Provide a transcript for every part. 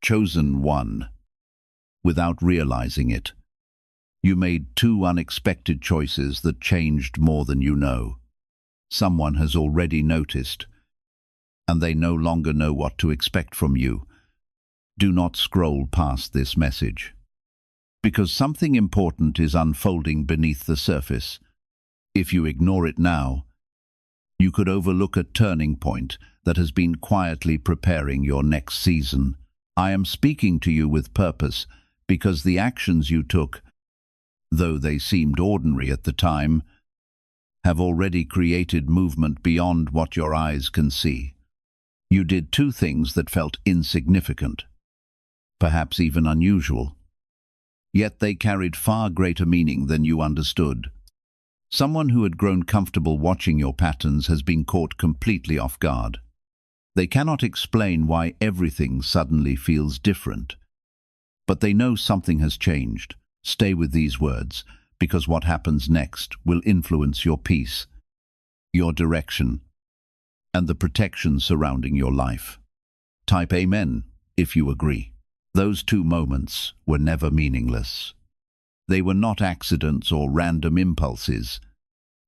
chosen one. Without realizing it, you made two unexpected choices that changed more than you know. Someone has already noticed, and they no longer know what to expect from you. Do not scroll past this message, because something important is unfolding beneath the surface. If you ignore it now, you could overlook a turning point that has been quietly preparing your next season. I am speaking to you with purpose, because the actions you took, though they seemed ordinary at the time, have already created movement beyond what your eyes can see. You did two things that felt insignificant, perhaps even unusual, yet they carried far greater meaning than you understood. Someone who had grown comfortable watching your patterns has been caught completely off guard. They cannot explain why everything suddenly feels different, but they know something has changed. Stay with these words, because what happens next will influence your peace, your direction, and the protection surrounding your life. Type Amen if you agree. Those two moments were never meaningless. They were not accidents or random impulses.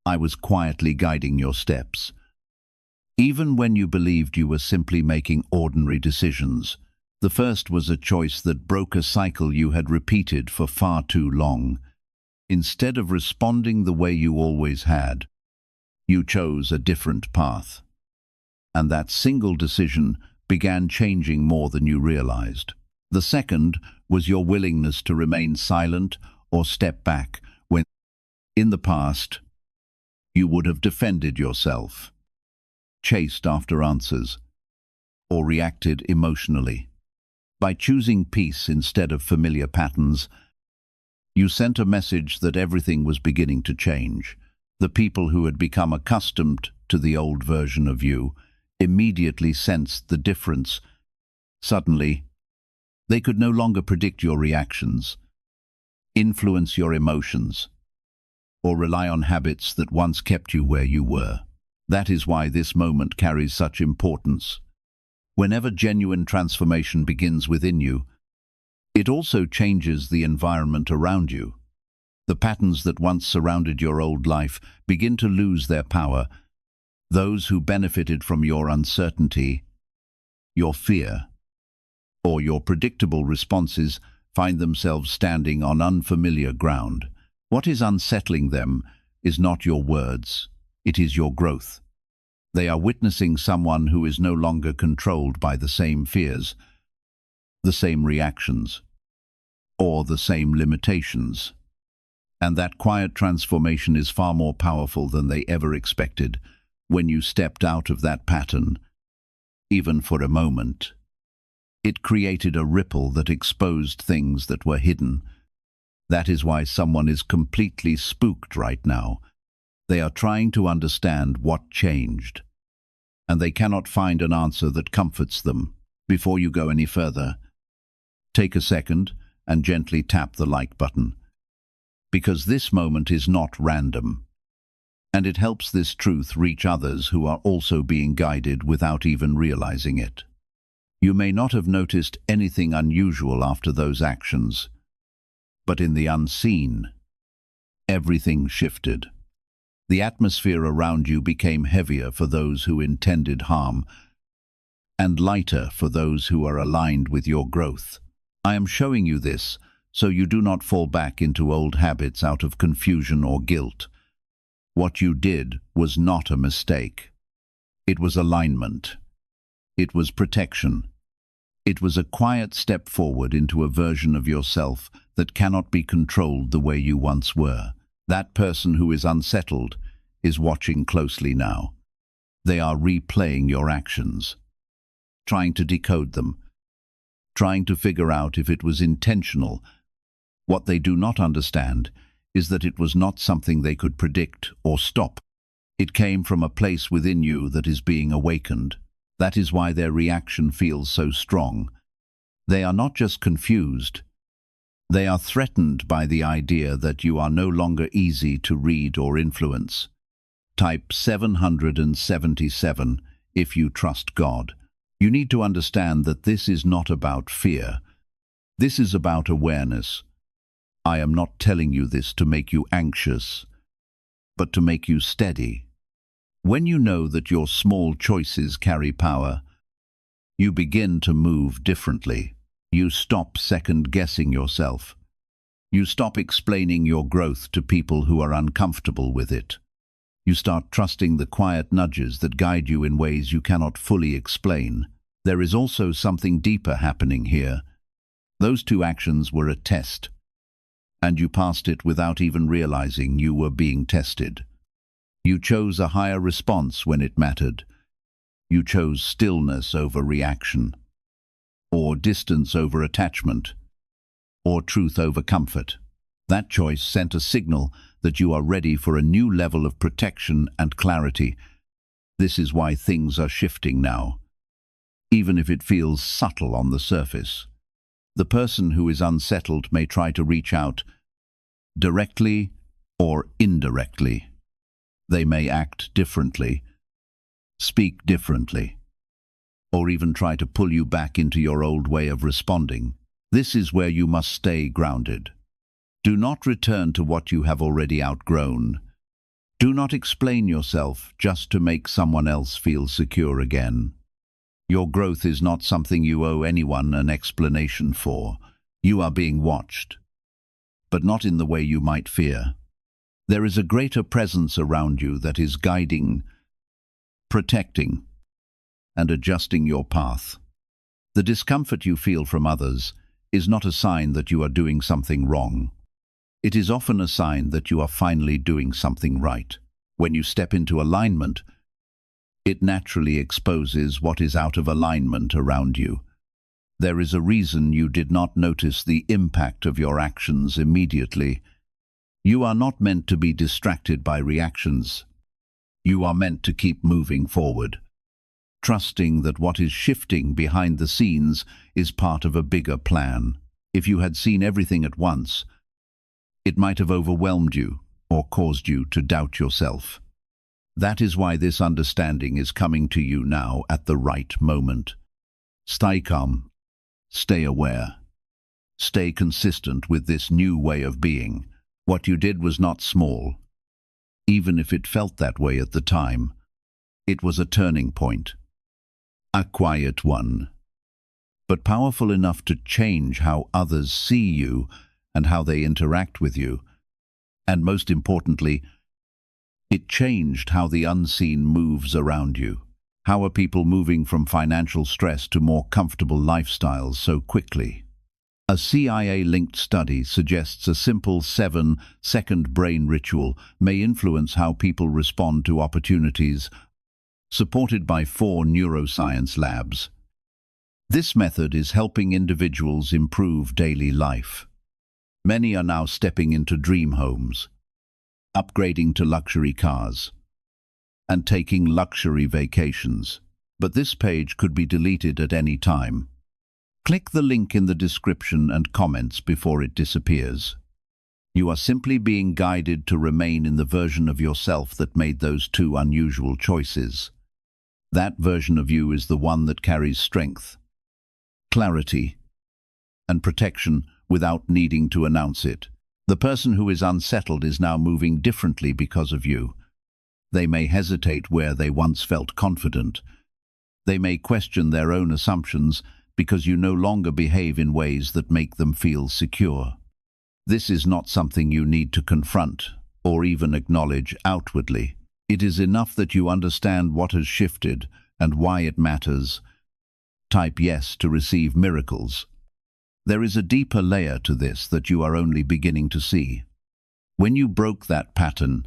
I was quietly guiding your steps. Even when you believed you were simply making ordinary decisions, the first was a choice that broke a cycle you had repeated for far too long. Instead of responding the way you always had, you chose a different path. And that single decision began changing more than you realized. The second was your willingness to remain silent or step back when, in the past, you would have defended yourself, chased after answers, or reacted emotionally. By choosing peace instead of familiar patterns, you sent a message that everything was beginning to change. The people who had become accustomed to the old version of you immediately sensed the difference. Suddenly, they could no longer predict your reactions, influence your emotions, or rely on habits that once kept you where you were. That is why this moment carries such importance. Whenever genuine transformation begins within you, it also changes the environment around you. The patterns that once surrounded your old life begin to lose their power. Those who benefited from your uncertainty, your fear, or your predictable responses find themselves standing on unfamiliar ground. What is unsettling them is not your words, it is your growth. They are witnessing someone who is no longer controlled by the same fears, the same reactions, or the same limitations. And that quiet transformation is far more powerful than they ever expected. When you stepped out of that pattern, even for a moment, it created a ripple that exposed things that were hidden. That is why someone is completely spooked right now. They are trying to understand what changed, and they cannot find an answer that comforts them. Before you go any further, take a second and gently tap the like button, because this moment is not random, and it helps this truth reach others who are also being guided without even realizing it. You may not have noticed anything unusual after those actions, but in the unseen, everything shifted. The atmosphere around you became heavier for those who intended harm, and lighter for those who are aligned with your growth. I am showing you this so you do not fall back into old habits out of confusion or guilt. What you did was not a mistake. It was alignment. It was protection. It was a quiet step forward into a version of yourself that cannot be controlled the way you once were. That person who is unsettled is watching closely now. They are replaying your actions, trying to decode them, trying to figure out if it was intentional. What they do not understand is that it was not something they could predict or stop. It came from a place within you that is being awakened. That is why their reaction feels so strong. They are not just confused. They are threatened by the idea that you are no longer easy to read or influence. Type 777 if you trust God. You need to understand that this is not about fear. This is about awareness. I am not telling you this to make you anxious, but to make you steady. When you know that your small choices carry power, you begin to move differently. You stop second-guessing yourself. You stop explaining your growth to people who are uncomfortable with it. You start trusting the quiet nudges that guide you in ways you cannot fully explain. There is also something deeper happening here. Those two actions were a test, and you passed it without even realizing you were being tested. You chose a higher response when it mattered. You chose stillness over reaction, or distance over attachment, or truth over comfort. That choice sent a signal that you are ready for a new level of protection and clarity. This is why things are shifting now, even if it feels subtle on the surface. The person who is unsettled may try to reach out, directly or indirectly. They may act differently, speak differently, or even try to pull you back into your old way of responding. This is where you must stay grounded. Do not return to what you have already outgrown. Do not explain yourself just to make someone else feel secure again. Your growth is not something you owe anyone an explanation for. You are being watched, but not in the way you might fear. There is a greater presence around you that is guiding, protecting, and adjusting your path. The discomfort you feel from others is not a sign that you are doing something wrong. It is often a sign that you are finally doing something right. When you step into alignment, it naturally exposes what is out of alignment around you. There is a reason you did not notice the impact of your actions immediately. You are not meant to be distracted by reactions. You are meant to keep moving forward, trusting that what is shifting behind the scenes is part of a bigger plan. If you had seen everything at once, it might have overwhelmed you or caused you to doubt yourself. That is why this understanding is coming to you now at the right moment. Stay calm, stay aware, stay consistent with this new way of being. What you did was not small, even if it felt that way at the time. It was a turning point, a quiet one, but powerful enough to change how others see you and how they interact with you. And most importantly, it changed how the unseen moves around you. How are people moving from financial stress to more comfortable lifestyles so quickly? A CIA-linked study suggests a simple 7-second brain ritual may influence how people respond to opportunities, supported by 4 neuroscience labs. This method is helping individuals improve daily life. Many are now stepping into dream homes, upgrading to luxury cars, and taking luxury vacations. But this page could be deleted at any time. Click the link in the description and comments before it disappears. You are simply being guided to remain in the version of yourself that made those 2 unusual choices. That version of you is the one that carries strength, clarity, and protection without needing to announce it. The person who is unsettled is now moving differently because of you. They may hesitate where they once felt confident. They may question their own assumptions because you no longer behave in ways that make them feel secure. This is not something you need to confront or even acknowledge outwardly. It is enough that you understand what has shifted and why it matters. Type yes to receive miracles. There is a deeper layer to this that you are only beginning to see. When you broke that pattern,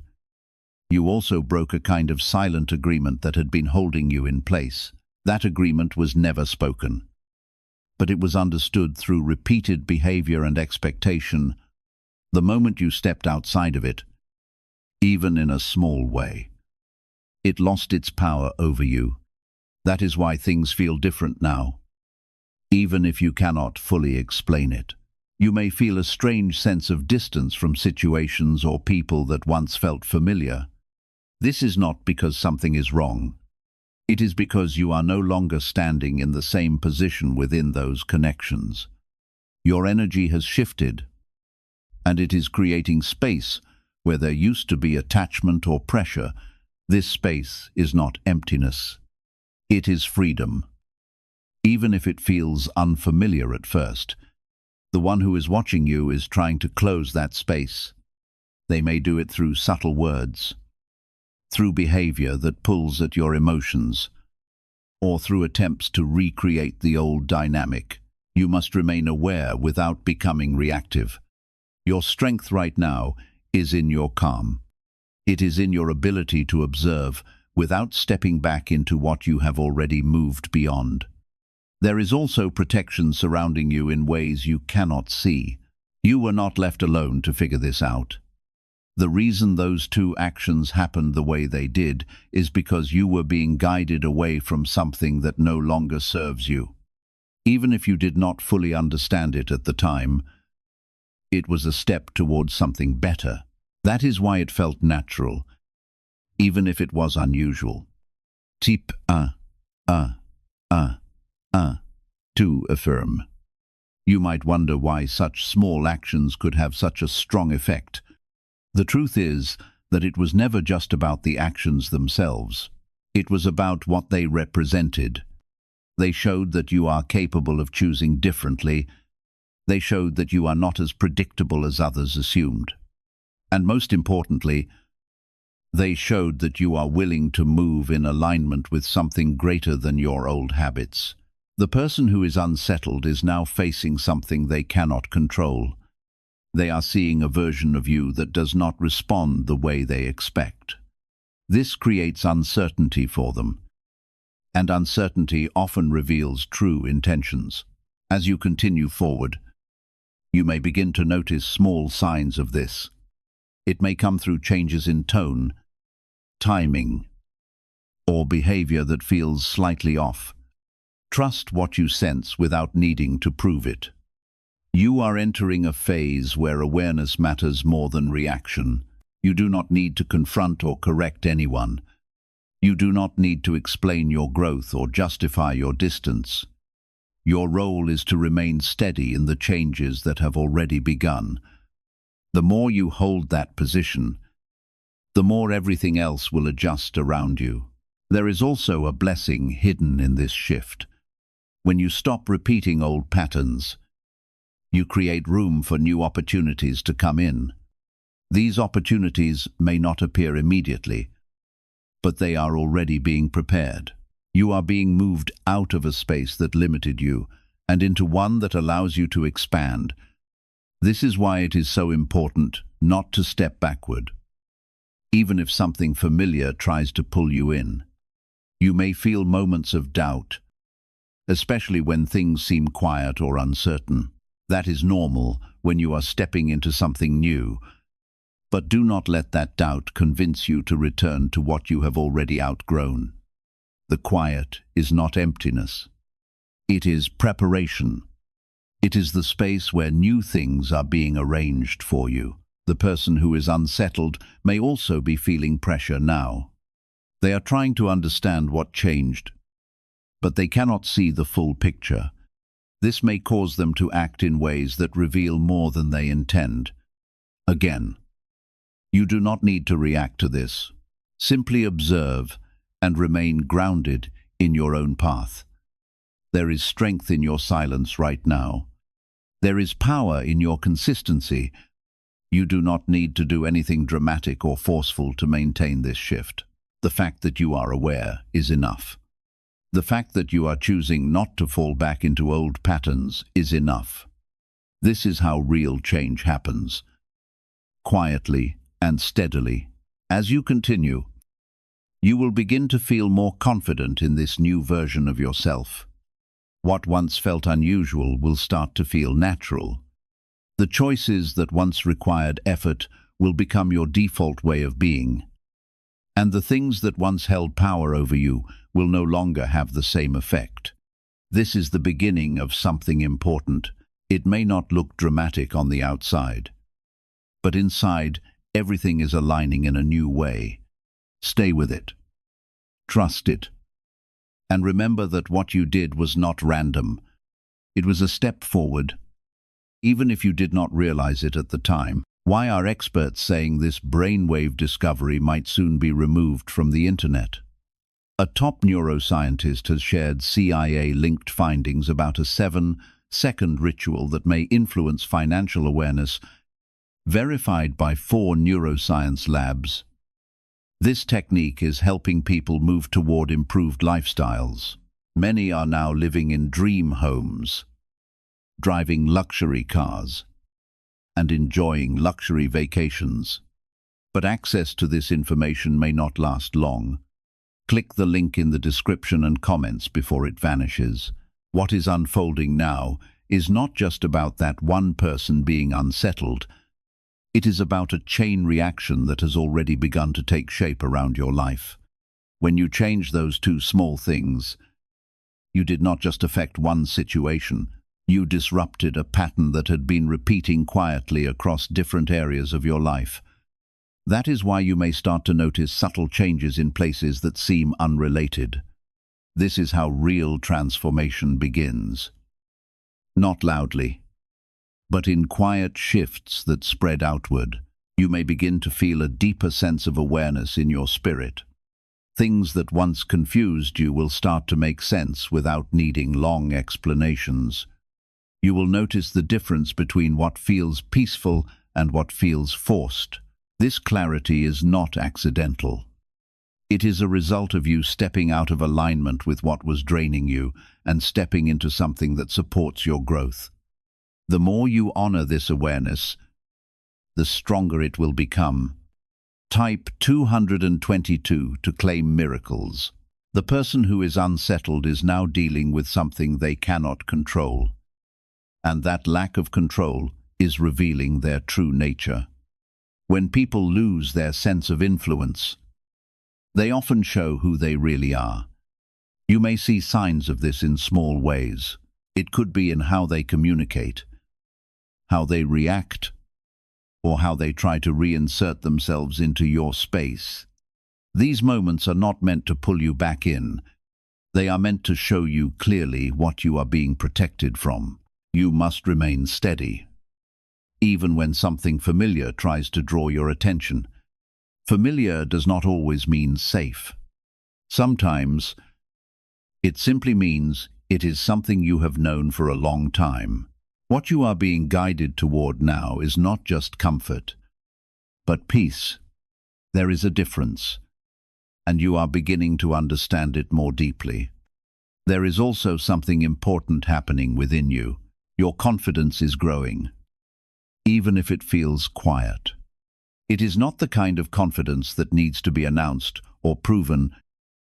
you also broke a kind of silent agreement that had been holding you in place. That agreement was never spoken, but it was understood through repeated behavior and expectation. The moment you stepped outside of it, even in a small way, it lost its power over you. That is why things feel different now. Even if you cannot fully explain it, you may feel a strange sense of distance from situations or people that once felt familiar. This is not because something is wrong. It is because you are no longer standing in the same position within those connections. Your energy has shifted, and it is creating space where there used to be attachment or pressure. This space is not emptiness. It is freedom. Even if it feels unfamiliar at first, the one who is watching you is trying to close that space. They may do it through subtle words, through behavior that pulls at your emotions, or through attempts to recreate the old dynamic. You must remain aware without becoming reactive. Your strength right now is in your calm. It is in your ability to observe without stepping back into what you have already moved beyond. There is also protection surrounding you in ways you cannot see. You were not left alone to figure this out. The reason those two actions happened the way they did is because you were being guided away from something that no longer serves you. Even if you did not fully understand it at the time, it was a step towards something better. That is why it felt natural, even if it was unusual. Type to affirm. You might wonder why such small actions could have such a strong effect. The truth is that it was never just about the actions themselves. It was about what they represented. They showed that you are capable of choosing differently. They showed that you are not as predictable as others assumed. And most importantly, they showed that you are willing to move in alignment with something greater than your old habits. The person who is unsettled is now facing something they cannot control. They are seeing a version of you that does not respond the way they expect. This creates uncertainty for them, and uncertainty often reveals true intentions. As you continue forward, you may begin to notice small signs of this. It may come through changes in tone, timing, or behavior that feels slightly off. Trust what you sense without needing to prove it. You are entering a phase where awareness matters more than reaction. You do not need to confront or correct anyone. You do not need to explain your growth or justify your distance. Your role is to remain steady in the changes that have already begun. The more you hold that position, the more everything else will adjust around you. There is also a blessing hidden in this shift. When you stop repeating old patterns, you create room for new opportunities to come in. These opportunities may not appear immediately, but they are already being prepared. You are being moved out of a space that limited you and into one that allows you to expand. This is why it is so important not to step backward. Even if something familiar tries to pull you in, you may feel moments of doubt, especially when things seem quiet or uncertain. That is normal when you are stepping into something new, but do not let that doubt convince you to return to what you have already outgrown. The quiet is not emptiness. It is preparation. It is the space where new things are being arranged for you. The person who is unsettled may also be feeling pressure now. They are trying to understand what changed, but they cannot see the full picture. This may cause them to act in ways that reveal more than they intend. Again, you do not need to react to this. Simply observe and remain grounded in your own path. There is strength in your silence right now. There is power in your consistency. You do not need to do anything dramatic or forceful to maintain this shift. The fact that you are aware is enough. The fact that you are choosing not to fall back into old patterns is enough. This is how real change happens. Quietly and steadily. As you continue, you will begin to feel more confident in this new version of yourself. What once felt unusual will start to feel natural. The choices that once required effort will become your default way of being. And the things that once held power over you will no longer have the same effect. This is the beginning of something important. It may not look dramatic on the outside, but inside, everything is aligning in a new way. Stay with it. Trust it. And remember that what you did was not random. It was a step forward, even if you did not realize it at the time. Why are experts saying this brainwave discovery might soon be removed from the internet? A top neuroscientist has shared CIA-linked findings about a 7-second ritual that may influence financial awareness, verified by 4 neuroscience labs. This technique is helping people move toward improved lifestyles. Many are now living in dream homes, driving luxury cars, and enjoying luxury vacations. But access to this information may not last long. Click the link in the description and comments before it vanishes. What is unfolding now is not just about that one person being unsettled. It is about a chain reaction that has already begun to take shape around your life. When you change those 2 small things, you did not just affect one situation, you disrupted a pattern that had been repeating quietly across different areas of your life. That is why you may start to notice subtle changes in places that seem unrelated. This is how real transformation begins. Not loudly, but in quiet shifts that spread outward. You may begin to feel a deeper sense of awareness in your spirit. Things that once confused you will start to make sense without needing long explanations. You will notice the difference between what feels peaceful and what feels forced. This clarity is not accidental. It is a result of you stepping out of alignment with what was draining you and stepping into something that supports your growth. The more you honor this awareness, the stronger it will become. Type 222 to claim miracles. The person who is unsettled is now dealing with something they cannot control. And that lack of control is revealing their true nature. When people lose their sense of influence, they often show who they really are. You may see signs of this in small ways. It could be in how they communicate, how they react, or how they try to reinsert themselves into your space. These moments are not meant to pull you back in. They are meant to show you clearly what you are being protected from. You must remain steady, even when something familiar tries to draw your attention. Familiar does not always mean safe. Sometimes it simply means it is something you have known for a long time. What you are being guided toward now is not just comfort, but peace. There is a difference, and you are beginning to understand it more deeply. There is also something important happening within you. Your confidence is growing, even if it feels quiet. It is not the kind of confidence that needs to be announced or proven.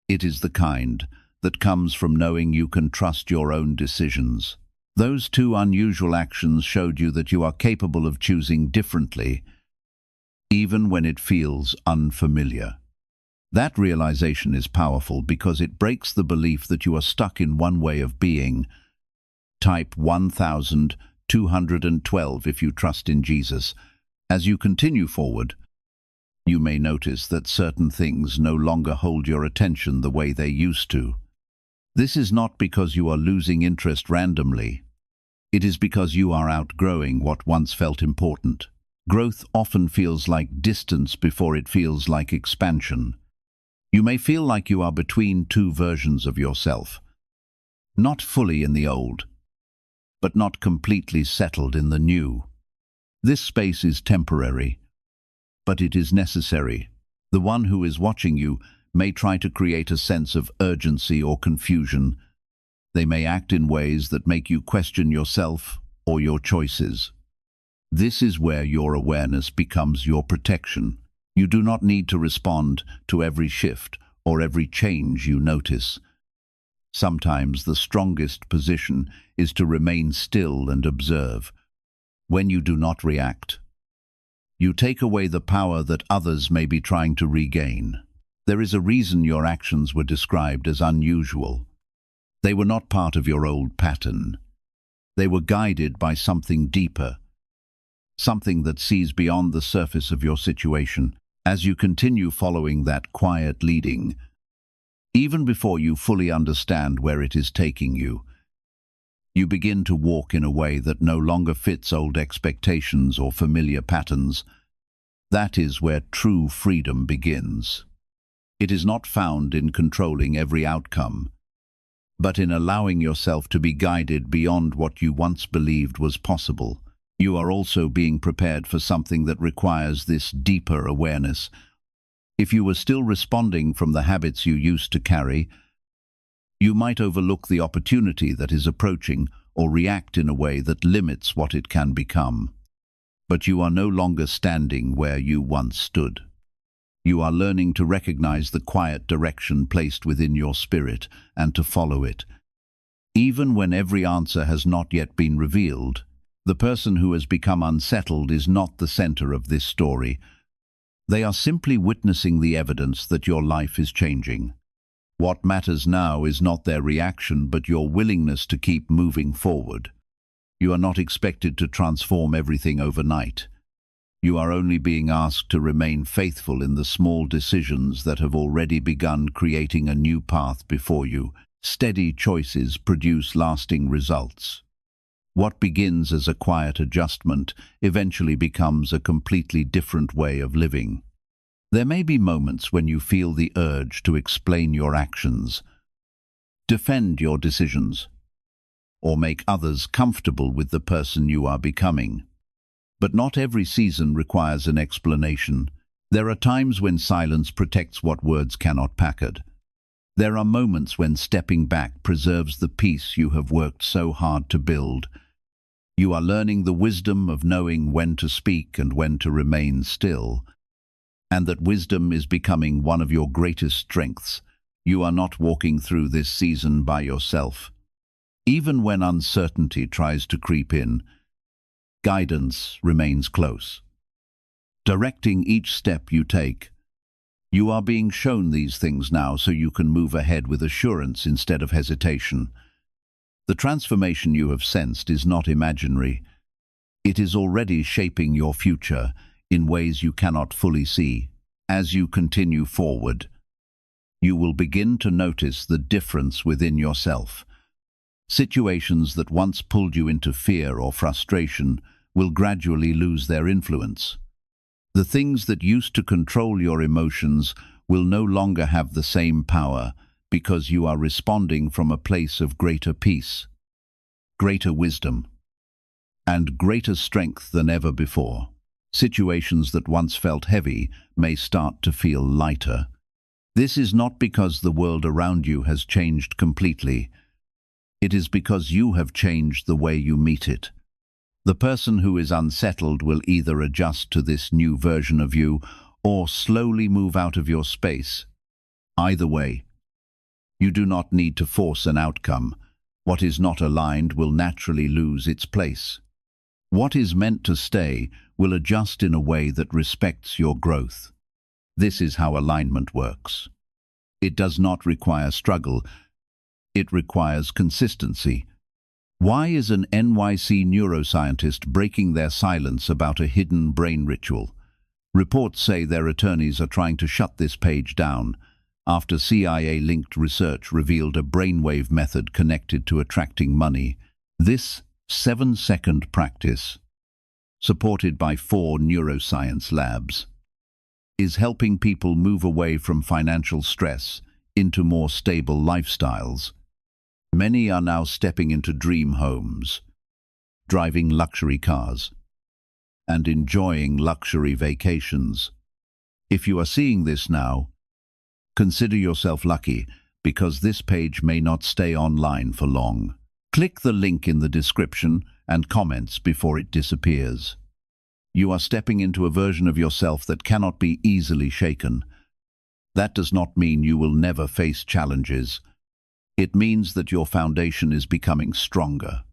It is the kind that comes from knowing you can trust your own decisions. Those 2 unusual actions showed you that you are capable of choosing differently, even when it feels unfamiliar. That realization is powerful because it breaks the belief that you are stuck in one way of being. Type 1212 if you trust in Jesus. As you continue forward, you may notice that certain things no longer hold your attention the way they used to. This is not because you are losing interest randomly. It is because you are outgrowing what once felt important. Growth often feels like distance before it feels like expansion. You may feel like you are between 2 versions of yourself, not fully in the old, but not completely settled in the new. This space is temporary, but it is necessary. The one who is watching you may try to create a sense of urgency or confusion. They may act in ways that make you question yourself or your choices. This is where your awareness becomes your protection. You do not need to respond to every shift or every change you notice. Sometimes the strongest position is to remain still and observe. When you do not react, you take away the power that others may be trying to regain. There is a reason your actions were described as unusual. They were not part of your old pattern. They were guided by something deeper, something that sees beyond the surface of your situation. As you continue following that quiet leading, Even before you fully understand where it is taking you, you begin to walk in a way that no longer fits old expectations or familiar patterns. That is where true freedom begins. It is not found in controlling every outcome, but in allowing yourself to be guided beyond what you once believed was possible. You are also being prepared for something that requires this deeper awareness. If you were still responding from the habits you used to carry, you might overlook the opportunity that is approaching or react in a way that limits what it can become. But you are no longer standing where you once stood. You are learning to recognize the quiet direction placed within your spirit and to follow it. Even when every answer has not yet been revealed, the person who has become unsettled is not the center of this story. They are simply witnessing the evidence that your life is changing. What matters now is not their reaction, but your willingness to keep moving forward. You are not expected to transform everything overnight. You are only being asked to remain faithful in the small decisions that have already begun creating a new path before you. Steady choices produce lasting results. What begins as a quiet adjustment eventually becomes a completely different way of living. There may be moments when you feel the urge to explain your actions, defend your decisions, or make others comfortable with the person you are becoming. But not every season requires an explanation. There are times when silence protects what words cannot package. There are moments when stepping back preserves the peace you have worked so hard to build. You are learning the wisdom of knowing when to speak and when to remain still, and that wisdom is becoming one of your greatest strengths. You are not walking through this season by yourself. Even when uncertainty tries to creep in, guidance remains close, directing each step you take. You are being shown these things now so you can move ahead with assurance instead of hesitation. The transformation you have sensed is not imaginary. It is already shaping your future in ways you cannot fully see. As you continue forward, you will begin to notice the difference within yourself. Situations that once pulled you into fear or frustration will gradually lose their influence. The things that used to control your emotions will no longer have the same power because you are responding from a place of greater peace, greater wisdom, and greater strength than ever before. Situations that once felt heavy may start to feel lighter. This is not because the world around you has changed completely. It is because you have changed the way you meet it. The person who is unsettled will either adjust to this new version of you or slowly move out of your space. Either way, you do not need to force an outcome. What is not aligned will naturally lose its place. What is meant to stay will adjust in a way that respects your growth. This is how alignment works. It does not require struggle. It requires consistency. Why is an NYC neuroscientist breaking their silence about a hidden brain ritual? Reports say their attorneys are trying to shut this page down after CIA-linked research revealed a brainwave method connected to attracting money. This 7-second practice, supported by 4 neuroscience labs, is helping people move away from financial stress into more stable lifestyles. Many are now stepping into dream homes, driving luxury cars, and enjoying luxury vacations. If you are seeing this now, consider yourself lucky, because this page may not stay online for long. Click the link in the description and comments before it disappears. You are stepping into a version of yourself that cannot be easily shaken. That does not mean you will never face challenges. It means that your foundation is becoming stronger.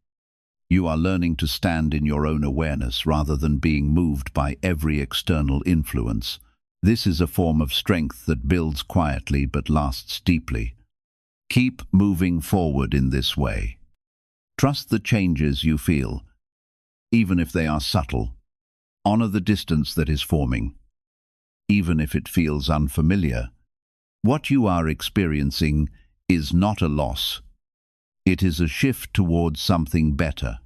You are learning to stand in your own awareness rather than being moved by every external influence. This is a form of strength that builds quietly but lasts deeply. Keep moving forward in this way. Trust the changes you feel, even if they are subtle. Honor the distance that is forming, even if it feels unfamiliar. What you are experiencing is not a loss. It is a shift towards something better,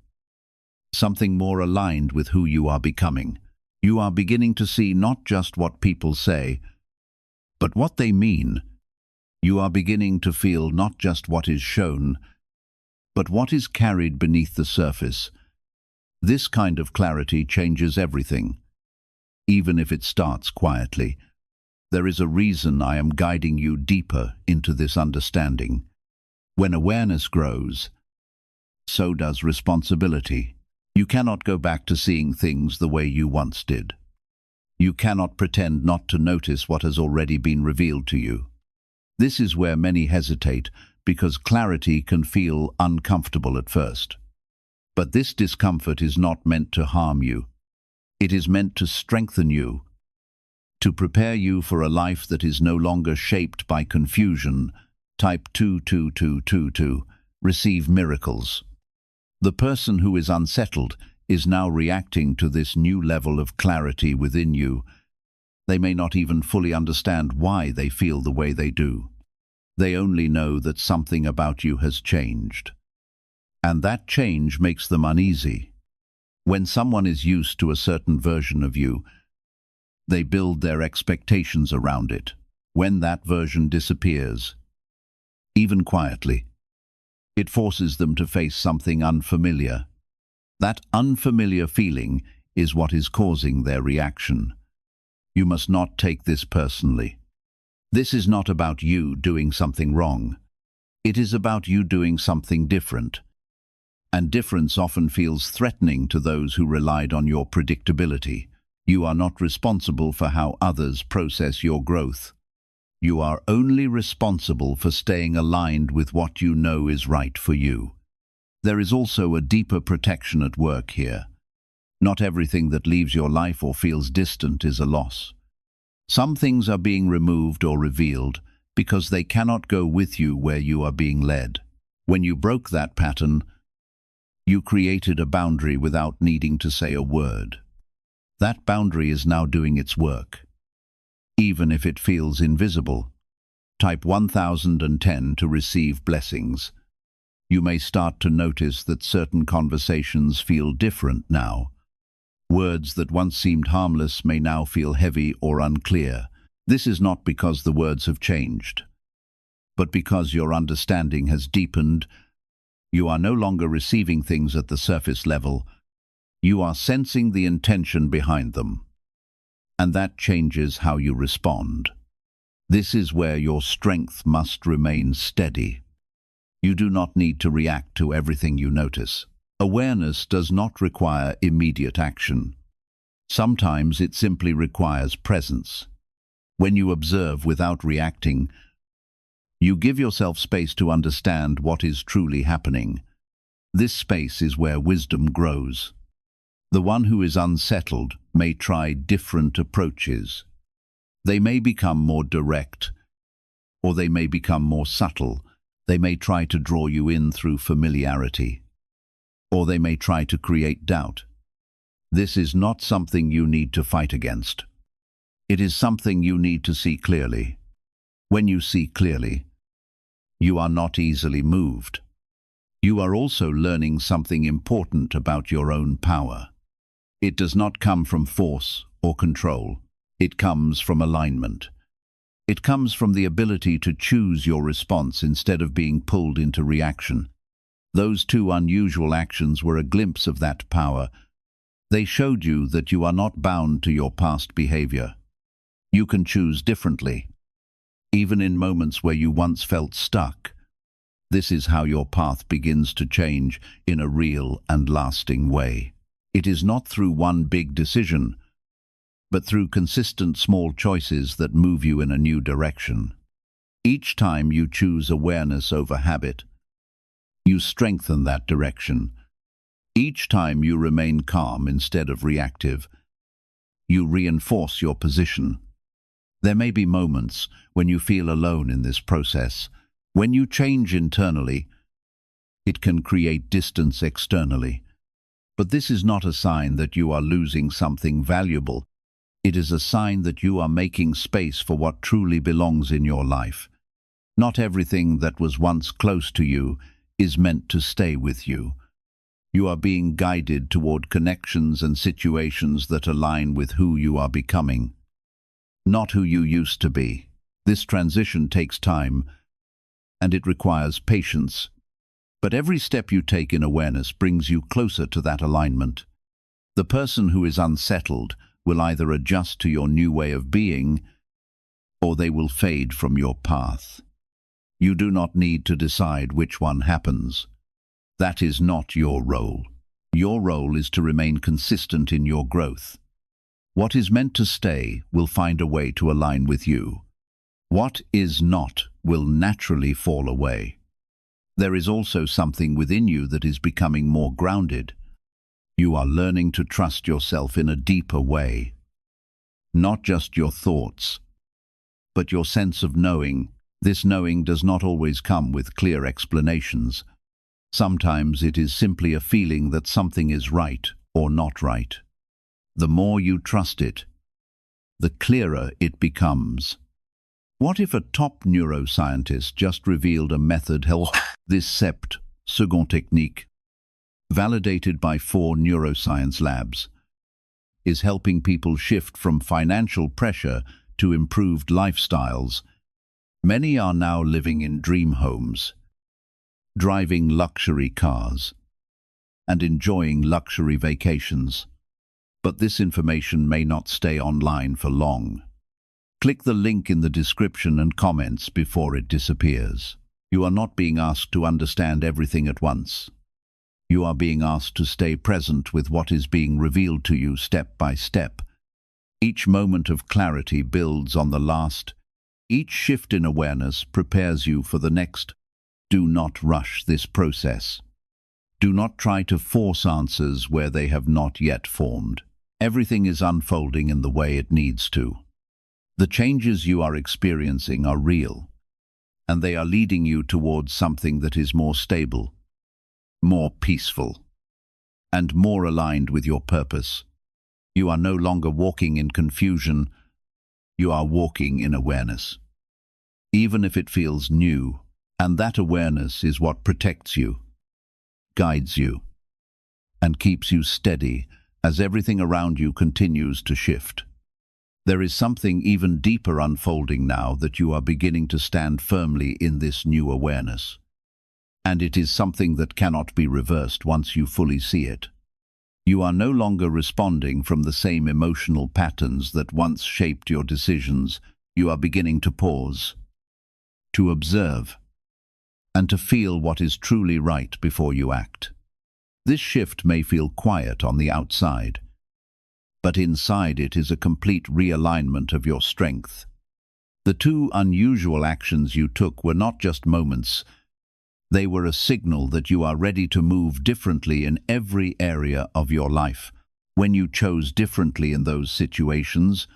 something more aligned with who you are becoming. You are beginning to see not just what people say, but what they mean. You are beginning to feel not just what is shown, but what is carried beneath the surface. This kind of clarity changes everything, even if it starts quietly. There is a reason I am guiding you deeper into this understanding. When awareness grows, so does responsibility. You cannot go back to seeing things the way you once did. You cannot pretend not to notice what has already been revealed to you. This is where many hesitate, because clarity can feel uncomfortable at first. But this discomfort is not meant to harm you. It is meant to strengthen you, to prepare you for a life that is no longer shaped by confusion. Type 22222, receive miracles. The person who is unsettled is now reacting to this new level of clarity within you. They may not even fully understand why they feel the way they do. They only know that something about you has changed. And that change makes them uneasy. When someone is used to a certain version of you, they build their expectations around it. When that version disappears, even quietly, it forces them to face something unfamiliar. That unfamiliar feeling is what is causing their reaction. You must not take this personally. This is not about you doing something wrong. It is about you doing something different. And difference often feels threatening to those who relied on your predictability. You are not responsible for how others process your growth. You are only responsible for staying aligned with what you know is right for you. There is also a deeper protection at work here. Not everything that leaves your life or feels distant is a loss. Some things are being removed or revealed because they cannot go with you where you are being led. When you broke that pattern, you created a boundary without needing to say a word. That boundary is now doing its work, even if it feels invisible. Type 1010 to receive blessings. You may start to notice that certain conversations feel different now. Words that once seemed harmless may now feel heavy or unclear. This is not because the words have changed, but because your understanding has deepened. You are no longer receiving things at the surface level. You are sensing the intention behind them. And that changes how you respond. This is where your strength must remain steady. You do not need to react to everything you notice. Awareness does not require immediate action. Sometimes it simply requires presence. When you observe without reacting, you give yourself space to understand what is truly happening. This space is where wisdom grows. The one who is unsettled may try different approaches. They may become more direct, or they may become more subtle. They may try to draw you in through familiarity, or they may try to create doubt. This is not something you need to fight against. It is something you need to see clearly. When you see clearly, you are not easily moved. You are also learning something important about your own power. It does not come from force or control. It comes from alignment. It comes from the ability to choose your response instead of being pulled into reaction. Those two unusual actions were a glimpse of that power. They showed you that you are not bound to your past behavior. You can choose differently, even in moments where you once felt stuck. This is how your path begins to change in a real and lasting way. It is not through one big decision, but through consistent small choices that move you in a new direction. Each time you choose awareness over habit, you strengthen that direction. Each time you remain calm instead of reactive, you reinforce your position. There may be moments when you feel alone in this process. When you change internally, it can create distance externally. But this is not a sign that you are losing something valuable. It is a sign that you are making space for what truly belongs in your life. Not everything that was once close to you is meant to stay with you. You are being guided toward connections and situations that align with who you are becoming, not who you used to be. This transition takes time, and it requires patience. But every step you take in awareness brings you closer to that alignment. The person who is unsettled will either adjust to your new way of being, or they will fade from your path. You do not need to decide which one happens. That is not your role. Your role is to remain consistent in your growth. What is meant to stay will find a way to align with you. What is not will naturally fall away. There is also something within you that is becoming more grounded. You are learning to trust yourself in a deeper way. Not just your thoughts, but your sense of knowing. This knowing does not always come with clear explanations. Sometimes it is simply a feeling that something is right or not right. The more you trust it, the clearer it becomes. What if a top neuroscientist just revealed a method, this SPOOKED technique, validated by 4 neuroscience labs, is helping people shift from financial pressure to improved lifestyles? Many are now living in dream homes, driving luxury cars, and enjoying luxury vacations. But this information may not stay online for long. Click the link in the description and comments before it disappears. You are not being asked to understand everything at once. You are being asked to stay present with what is being revealed to you step by step. Each moment of clarity builds on the last. Each shift in awareness prepares you for the next. Do not rush this process. Do not try to force answers where they have not yet formed. Everything is unfolding in the way it needs to. The changes you are experiencing are real, and they are leading you towards something that is more stable, more peaceful, and more aligned with your purpose. You are no longer walking in confusion, you are walking in awareness. Even if it feels new, and that awareness is what protects you, guides you, and keeps you steady as everything around you continues to shift. There is something even deeper unfolding now that you are beginning to stand firmly in this new awareness. And it is something that cannot be reversed once you fully see it. You are no longer responding from the same emotional patterns that once shaped your decisions. You are beginning to pause, to observe, and to feel what is truly right before you act. This shift may feel quiet on the outside, but inside it is a complete realignment of your strength. The 2 unusual actions you took were not just moments. They were a signal that you are ready to move differently in every area of your life. When you chose differently in those situations,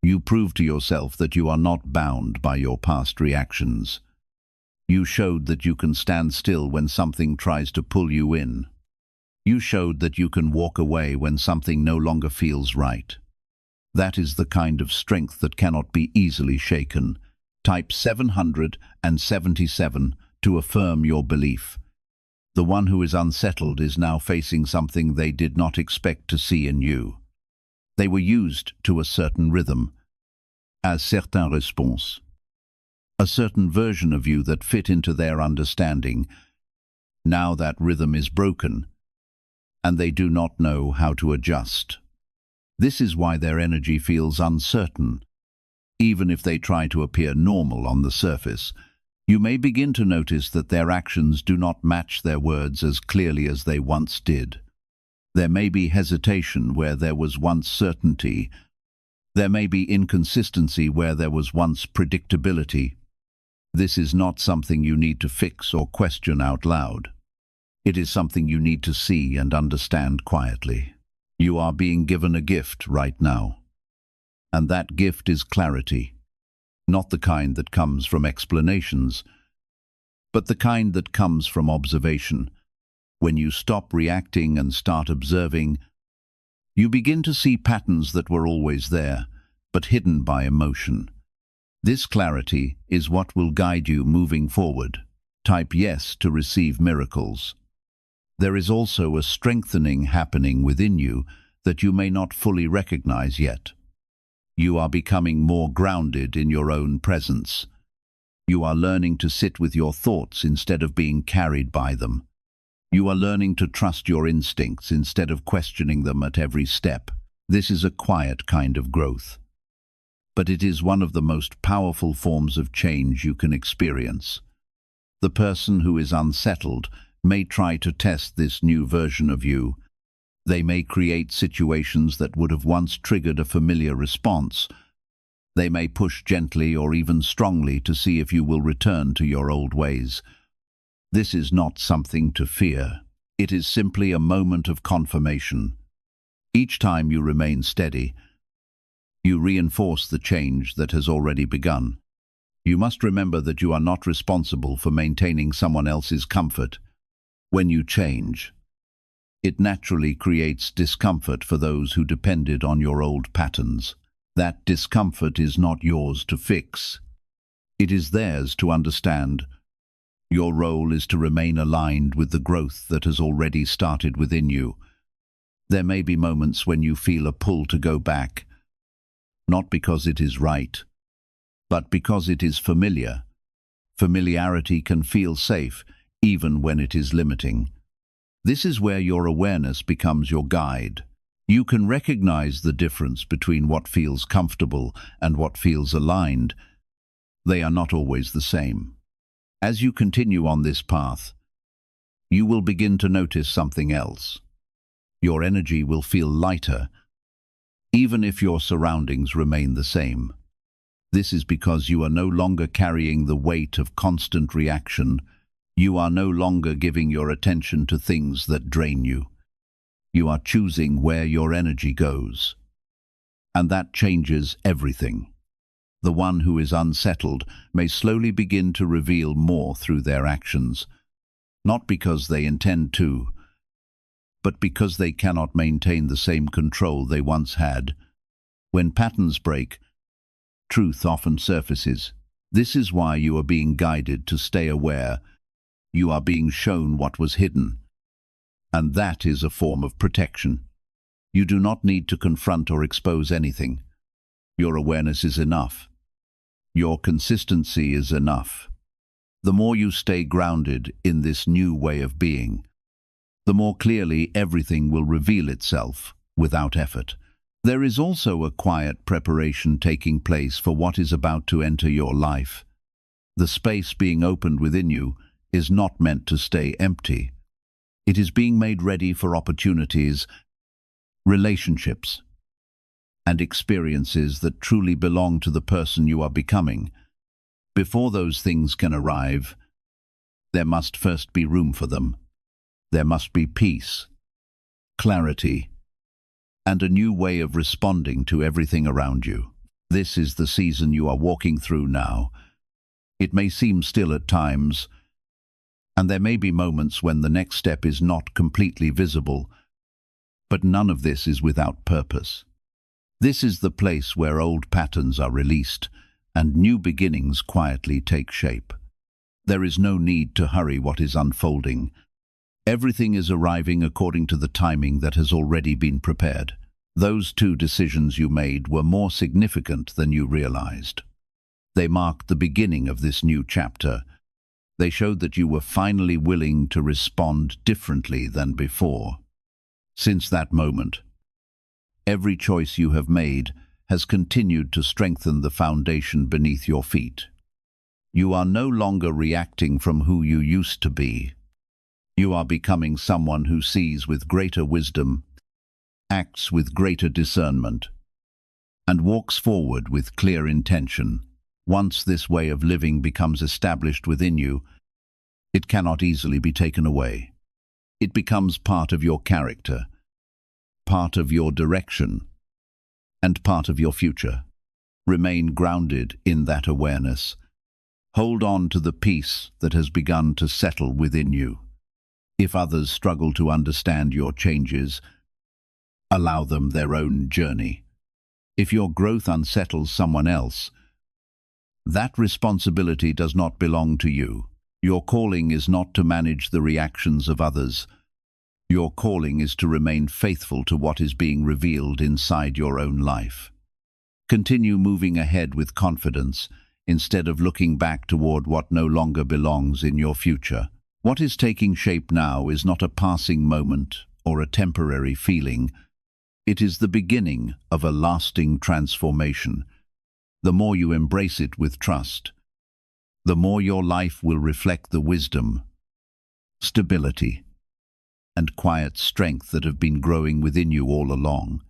you proved to yourself that you are not bound by your past reactions. You showed that you can stand still when something tries to pull you in. You showed that you can walk away when something no longer feels right. That is the kind of strength that cannot be easily shaken. Type 777 to affirm your belief. The one who is unsettled is now facing something they did not expect to see in you. They were used to a certain rhythm, as certain réponses, a certain version of you that fit into their understanding. Now that rhythm is broken, and they do not know how to adjust. This is why their energy feels uncertain. Even if they try to appear normal on the surface, you may begin to notice that their actions do not match their words as clearly as they once did. There may be hesitation where there was once certainty. There may be inconsistency where there was once predictability. This is not something you need to fix or question out loud. It is something you need to see and understand quietly. You are being given a gift right now. And that gift is clarity. Not the kind that comes from explanations, but the kind that comes from observation. When you stop reacting and start observing, You begin to see patterns that were always there, but hidden by emotion. This clarity is what will guide you moving forward. Type yes to receive miracles. There is also a strengthening happening within you that you may not fully recognize yet. You are becoming more grounded in your own presence. You are learning to sit with your thoughts instead of being carried by them. You are learning to trust your instincts instead of questioning them at every step. This is a quiet kind of growth, but it is one of the most powerful forms of change you can experience. The person who is unsettled may try to test this new version of you. They may create situations that would have once triggered a familiar response. They may push gently or even strongly to see if you will return to your old ways. This is not something to fear. It is simply a moment of confirmation. Each time you remain steady, you reinforce the change that has already begun. You must remember that you are not responsible for maintaining someone else's comfort. When you change, it naturally creates discomfort for those who depended on your old patterns. That discomfort is not yours to fix. It is theirs to understand. Your role is to remain aligned with the growth that has already started within you. There may be moments when you feel a pull to go back, not because it is right, but because it is familiar. Familiarity can feel safe, even when it is limiting. This is where your awareness becomes your guide. You can recognize the difference between what feels comfortable and what feels aligned. They are not always the same. As you continue on this path, you will begin to notice something else. Your energy will feel lighter, even if your surroundings remain the same. This is because you are no longer carrying the weight of constant reaction. You are no longer giving your attention to things that drain you. You are choosing where your energy goes. And that changes everything. The one who is unsettled may slowly begin to reveal more through their actions, not because they intend to, but because they cannot maintain the same control they once had. When patterns break, truth often surfaces. This is why you are being guided to stay aware. You are being shown what was hidden. And that is a form of protection. You do not need to confront or expose anything. Your awareness is enough. Your consistency is enough. The more you stay grounded in this new way of being, the more clearly everything will reveal itself without effort. There is also a quiet preparation taking place for what is about to enter your life. The space being opened within you is not meant to stay empty. It is being made ready for opportunities, relationships, and experiences that truly belong to the person you are becoming. Before those things can arrive, there must first be room for them. There must be peace, clarity, and a new way of responding to everything around you. This is the season you are walking through now. It may seem still at times, and there may be moments when the next step is not completely visible, but none of this is without purpose. This is the place where old patterns are released and new beginnings quietly take shape. There is no need to hurry what is unfolding. Everything is arriving according to the timing that has already been prepared. Those 2 decisions you made were more significant than you realized. They marked the beginning of this new chapter. They showed that you were finally willing to respond differently than before. Since that moment, every choice you have made has continued to strengthen the foundation beneath your feet. You are no longer reacting from who you used to be. You are becoming someone who sees with greater wisdom, acts with greater discernment, and walks forward with clear intention. Once this way of living becomes established within you, it cannot easily be taken away. It becomes part of your character, part of your direction, and part of your future. Remain grounded in that awareness. Hold on to the peace that has begun to settle within you. If others struggle to understand your changes, Allow them their own journey. If your growth unsettles someone else, that responsibility does not belong to you. Your calling is not to manage the reactions of others. Your calling is to remain faithful to what is being revealed inside your own life. Continue moving ahead with confidence instead of looking back toward what no longer belongs in your future. What is taking shape now is not a passing moment or a temporary feeling. It is the beginning of a lasting transformation. The more you embrace it with trust, the more your life will reflect the wisdom, stability, and quiet strength that have been growing within you all along.